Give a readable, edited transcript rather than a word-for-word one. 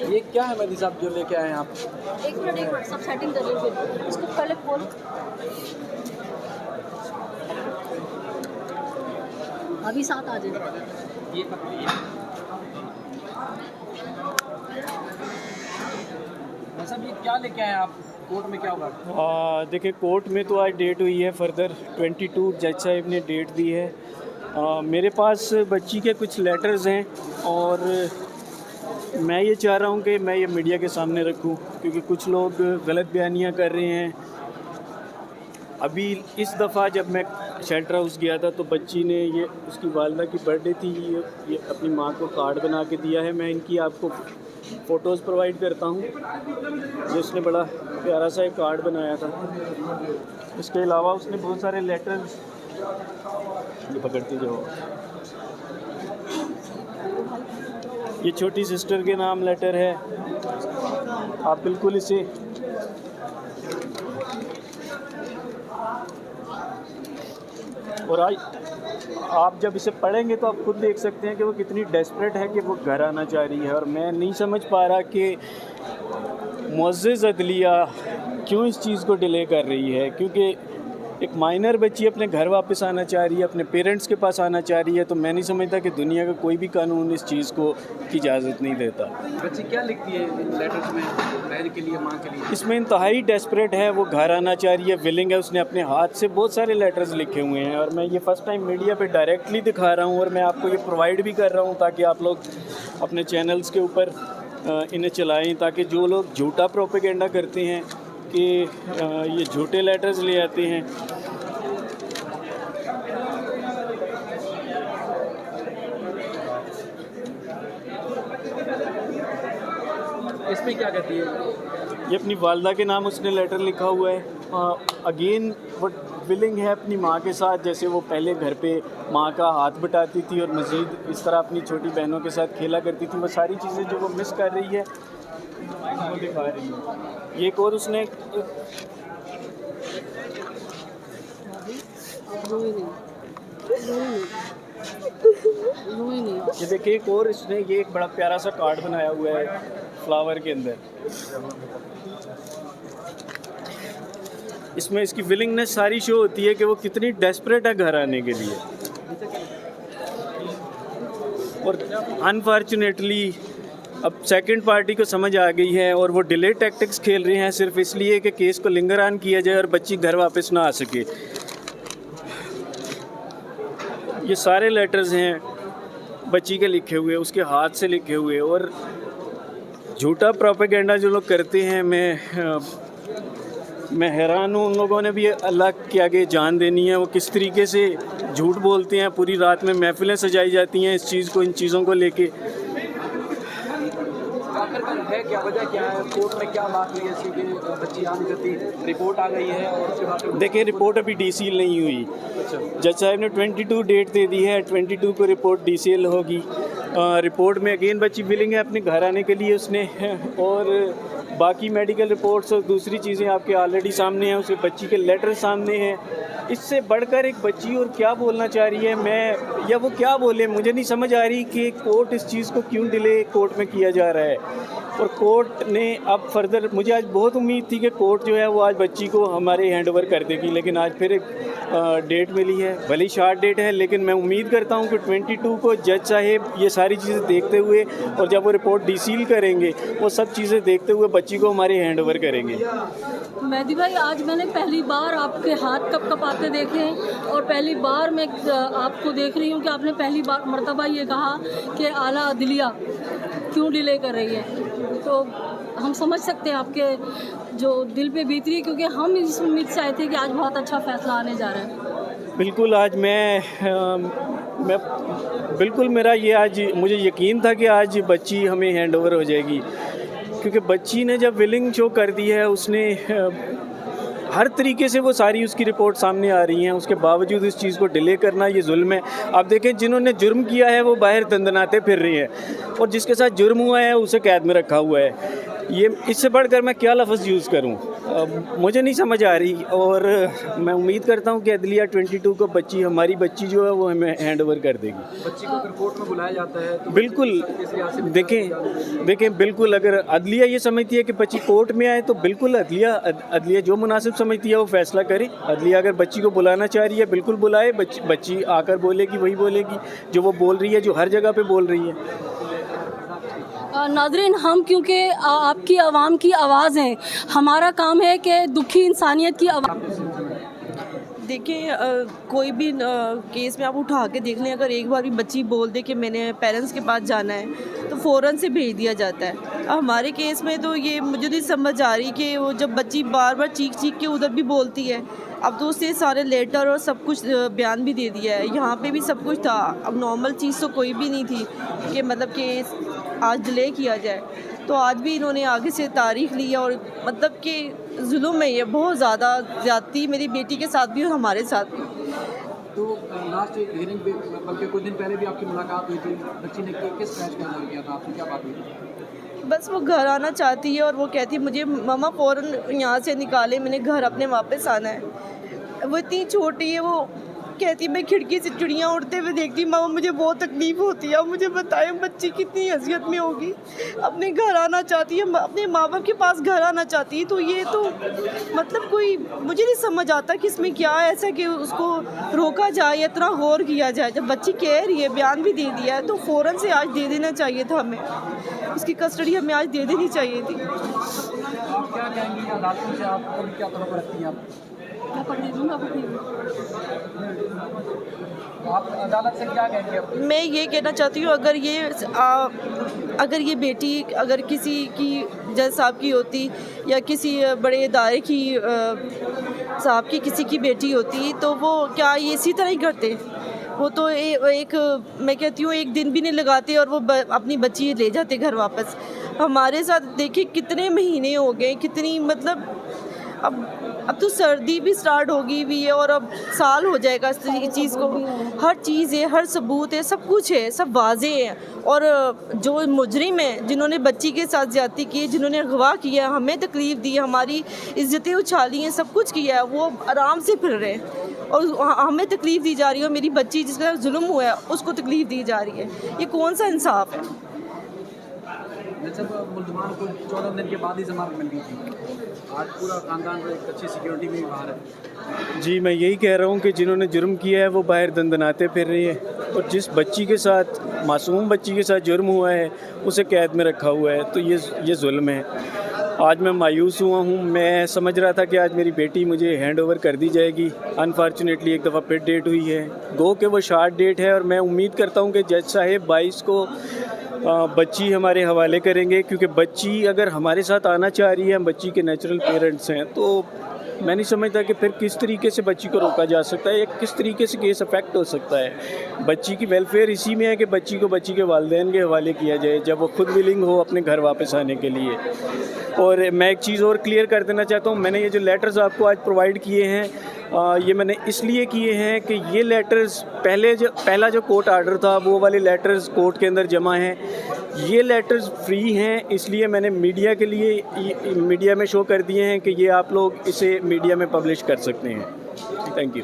ये क्या है मेहदी साहब जो लेके आए हैं आप? एक मिनट सब सेटिंग कर लीजिए, इसको पहले खोल। अभी साथ आ जाए। ये साहब ये क्या लेके आए हैं आप? कोर्ट में क्या होगा? देखिए, कोर्ट में तो आज डेट हुई है फर्दर 22, जज साहब ने डेट दी है। मेरे पास बच्ची के कुछ लेटर्स हैं और मैं ये चाह रहा हूँ कि मैं ये मीडिया के सामने रखूँ, क्योंकि कुछ लोग गलत बयानियाँ कर रहे हैं। अभी इस दफ़ा जब मैं शेल्टर हाउस गया था तो बच्ची ने ये, उसकी वालदा की बर्थडे थी, ये अपनी माँ को कार्ड बना के दिया है। मैं इनकी आपको फ़ोटोज़ प्रोवाइड करता हूँ। ये उसने बड़ा प्यारा सा एक कार्ड बनाया था। इसके अलावा उसने बहुत सारे लेटर्स, ये पकड़ती जो, ये छोटी सिस्टर के नाम लेटर है। आप बिल्कुल इसे और आज आप जब इसे पढ़ेंगे तो आप खुद देख सकते हैं कि वो कितनी डेस्परेट है कि वो घर आना चाह रही है। और मैं नहीं समझ पा रहा कि मुअज़्ज़िज़ अदलिया क्यों इस चीज़ को डिले कर रही है, क्योंकि एक माइनर बच्ची अपने घर वापस आना चाह रही है, अपने पेरेंट्स के पास आना चाह रही है। तो मैं नहीं समझता कि दुनिया का कोई भी कानून इस चीज़ को की इजाज़त नहीं देता। बच्ची क्या लिखती है इन लेटर्स में, बहन के लिए, माँ के लिए? इसमें इंतहाई डेस्परेट है, वो घर आना चाह रही है, विलिंग है। उसने अपने हाथ से बहुत सारे लेटर्स लिखे हुए हैं और मैं ये फ़र्स्ट टाइम मीडिया पे डायरेक्टली दिखा रहा हूँ और मैं आपको ये प्रोवाइड भी कर रहा हूँ ताकि आप लोग अपने चैनल्स के ऊपर इन्हें चलाएं, ताकि जो लोग झूठा प्रोपेगेंडा करते हैं कि ये झूठे लेटर्स ले आते हैं। इसमें क्या कहती है? ये अपनी वालदा के नाम उसने लेटर लिखा हुआ है। अगेन वो विलिंग है अपनी माँ के साथ, जैसे वो पहले घर पे माँ का हाथ बटाती थी और मज़ीद इस तरह अपनी छोटी बहनों के साथ खेला करती थी। वो सारी चीज़ें जो वो मिस कर रही है वो दिखा रही है। ये एक और उसने ये देखिए, एक और इसने ये एक बड़ा प्यारा सा कार्ड बनाया हुआ है फ्लावर के अंदर। इसमें इसकी विलिंगनेस सारी शो होती है कि वो कितनी डेस्परेट है घर आने के लिए। और अनफॉर्चुनेटली अब सेकंड पार्टी को समझ आ गई है और वो डिले टैक्टिक्स खेल रहे हैं सिर्फ इसलिए कि केस को लिंगर ऑन किया जाए और बच्ची घर वापस ना आ सके। ये सारे लेटर्स हैं बच्ची के लिखे हुए, उसके हाथ से लिखे हुए। और झूठा प्रोपेगेंडा जो लोग करते हैं, मैं हैरान हूँ। उन लोगों ने भी अल्लाह के आगे जान देनी है। वो किस तरीके से झूठ बोलते हैं, पूरी रात में महफिलें सजाई जाती हैं इस चीज़ को, इन चीज़ों को लेके। है क्या वजह, क्या है कोर्ट में क्या बात हुई है इसकी कि बच्ची आ नहीं करती? रिपोर्ट आ गई है और उसके बाद देखिए, रिपोर्ट अभी डीसीएल नहीं हुई। अच्छा, जज साहब ने 22 डेट दे दी है, 22 को रिपोर्ट डीसीएल होगी। रिपोर्ट में अगेन बच्ची विलिंग है अपने घर आने के लिए उसने, और बाकी मेडिकल रिपोर्ट्स और दूसरी चीज़ें आपके ऑलरेडी सामने हैं। उसके बच्ची के लेटर सामने हैं। इससे बढ़कर एक बच्ची और क्या बोलना चाह रही है, मैं या वो क्या बोले, मुझे नहीं समझ आ रही कि कोर्ट इस चीज़ को क्यों डिले कोर्ट में किया जा रहा है। और कोर्ट ने अब फर्दर, मुझे आज बहुत उम्मीद थी कि कोर्ट जो है वो आज बच्ची को हमारे हैंड ओवर कर देगी, लेकिन आज फिर एक डेट मिली है, भले ही शॉर्ट डेट है, लेकिन मैं उम्मीद करता हूं कि 22 को जज साहेब ये सारी चीज़ें देखते हुए और जब वो रिपोर्ट डीसील करेंगे वो सब चीज़ें देखते हुए बच्ची को हमारे हैंड ओवर करेंगे। मेहदी भाई, आज मैंने पहली बार आपके हाथ कपकपाते देखे हैं और पहली बार मैं आपको देख रही हूँ कि आपने पहली बार मर्तबा ये कहा कि आला अदलिया क्यों डिले कर रही है। तो हम समझ सकते हैं आपके जो दिल पे बीत रही है, क्योंकि हम इस उम्मीद से आए थे कि आज बहुत अच्छा फैसला आने जा रहा है। बिल्कुल, आज मैं बिल्कुल मेरा ये आज मुझे यकीन था कि आज बच्ची हमें हैंड ओवर हो जाएगी, क्योंकि बच्ची ने जब विलिंग शो कर दी है, उसने हर तरीके से वो सारी उसकी रिपोर्ट सामने आ रही हैं, उसके बावजूद इस चीज़ को डिले करना ये जुल्म है। आप देखें जिन्होंने जुर्म किया है वो बाहर दंदनाते फिर रही हैं और जिसके साथ जुर्म हुआ है उसे कैद में रखा हुआ है। ये इससे बढ़कर मैं क्या लफ्ज़ यूज़ करूं, मुझे नहीं समझ आ रही। और मैं उम्मीद करता हूं कि अदलिया 22 को बच्ची, हमारी बच्ची जो है वो हमें हैंड ओवर कर देगी। बच्ची को अगर कोर्ट में बुलाया जाता है तो बिल्कुल देखें बिल्कुल, अगर अदलिया ये समझती है कि बच्ची कोर्ट में आए तो बिल्कुल अदलिया जो मुनासिब समझती है वो फैसला करे। अदलिया अगर बच्ची को बुलाना चाह रही है बिल्कुल बुलाए, बच्ची आकर बोलेगी, वही बोलेगी जो वो बोल रही है, जो हर जगह पे बोल रही है। नाज़रीन, हम क्योंकि आपकी आवाम की आवाज़ हैं, हमारा काम है कि दुखी इंसानियत की आवाज़। देखिए कोई भी केस में आप उठा के देख लें, अगर एक बार भी बच्ची बोल दे कि मैंने पेरेंट्स के पास जाना है तो फ़ौरन से भेज दिया जाता है। हमारे केस में तो ये मुझे नहीं समझ आ रही कि वो जब बच्ची बार बार चीख के उधर भी बोलती है, अब तो उससे सारे लेटर और सब कुछ बयान भी दे दिया है, यहाँ पे भी सब कुछ था। अब नॉर्मल चीज़ तो कोई भी नहीं थी कि मतलब कि आज डिले किया जाए, तो आज भी इन्होंने आगे से तारीख ली और मतलब कि जुल्म है ये, बहुत ज़्यादा ज़्यादती मेरी बेटी के साथ भी और हमारे साथ भी। तो लास्ट हियरिंग पे बल्कि कुछ दिन पहले भी आपकी मुलाकात हुई थी, बच्ची ने किस क्रैश का इज़हार किया था, आपसे क्या बात हुई थी? बस वो घर आना चाहती है और वो कहती है मुझे मम्मा फ़ौरन यहाँ से निकाले, मैंने घर अपने वापस आना है। वो इतनी छोटी है, वो कहती मैं खिड़की से चिड़ियाँ उड़ते हुए देखती, मामा मुझे बहुत तकलीफ़ होती है। अब मुझे बताएं बच्ची कितनी अज़ियत में होगी, अपने घर आना चाहती है, अपने माँ बाप के पास घर आना चाहती है। तो ये तो मतलब कोई मुझे नहीं समझ आता कि इसमें क्या है ऐसा कि उसको रोका जाए, इतना गौर किया जाए। जब बच्ची कह रही है, बयान भी दे दिया है, तो फ़ौरन से आज दे देना चाहिए था हमें, उसकी कस्टडी हमें आज दे देनी चाहिए थी। आप क्या कहेंगी अदालतों से, आप क्या तौर पर रखती हैं आप अदालत से क्या कहेंगे? मैं ये कहना चाहती हूँ अगर ये बेटी अगर किसी की जज साहब की होती या किसी बड़े इदारे की साहब की किसी की बेटी होती तो वो क्या ये इसी तरह ही करते? वो तो एक मैं कहती हूँ एक दिन भी नहीं लगाते और वो अपनी बच्ची ले जाते घर वापस। हमारे साथ देखिए कितने महीने हो गए, कितनी मतलब अब तो सर्दी भी स्टार्ट होगी भी है और अब साल हो जाएगा इस चीज़ को। हर चीज़ है, हर सबूत है, सब कुछ है, सब वाजे है। और जो मुजरिम है जिन्होंने बच्ची के साथ ज़्यादती की, जिन्होंने अगवा किया, हमें तकलीफ़ दी, हमारी इज़्ज़तें उछाली हैं, सब कुछ किया है, वो आराम से फिर रहे हैं और हमें तकलीफ़ दी जा रही है और मेरी बच्ची जिसका जुल्म हुआ है उसको तकलीफ़ दी जा रही है। ये कौन सा इंसाफ है? जब मुल्ज़मान को 14 दिन के बाद ही जमानत मिल गई थी, आज पूरा ख़ानदान एक अच्छी सिक्योरिटी में बाहर है। जी मैं यही कह रहा हूँ कि जिन्होंने जुर्म किया है वो बाहर दंदनाते फिर रही हैं और जिस बच्ची के साथ, मासूम बच्ची के साथ जुर्म हुआ है उसे कैद में रखा हुआ है, तो ये जुल्म है। आज मैं मायूस हुआ हूँ। मैं समझ रहा था कि आज मेरी बेटी मुझे हैंड ओवर कर दी जाएगी। अनफॉर्चुनेटली एक दफ़ा फिर डेट हुई है, गो के वो शार्ट डेट है और मैं उम्मीद करता हूँ कि जज साहिब 22 को बच्ची हमारे हवाले करेंगे, क्योंकि बच्ची अगर हमारे साथ आना चाह रही है, हम बच्ची के नेचुरल पेरेंट्स हैं, तो मैं नहीं समझता कि फिर किस तरीके से बच्ची को रोका जा सकता है या किस तरीके से केस अफेक्ट हो सकता है। बच्ची की वेलफेयर इसी में है कि बच्ची को बच्ची के वालिदैन के हवाले किया जाए जब वो खुद विलिंग हो अपने घर वापस आने के लिए। और मैं एक चीज़ और क्लियर कर देना चाहता हूँ, मैंने ये जो लेटर्स आपको आज प्रोवाइड किए हैं ये मैंने इसलिए किए हैं कि ये लेटर्स पहला जो कोर्ट आर्डर था वो वाले लेटर्स कोर्ट के अंदर जमा हैं। ये लेटर्स फ्री हैं, इसलिए मैंने मीडिया के लिए मीडिया में शो कर दिए हैं कि ये आप लोग इसे मीडिया में पब्लिश कर सकते हैं। Thank you.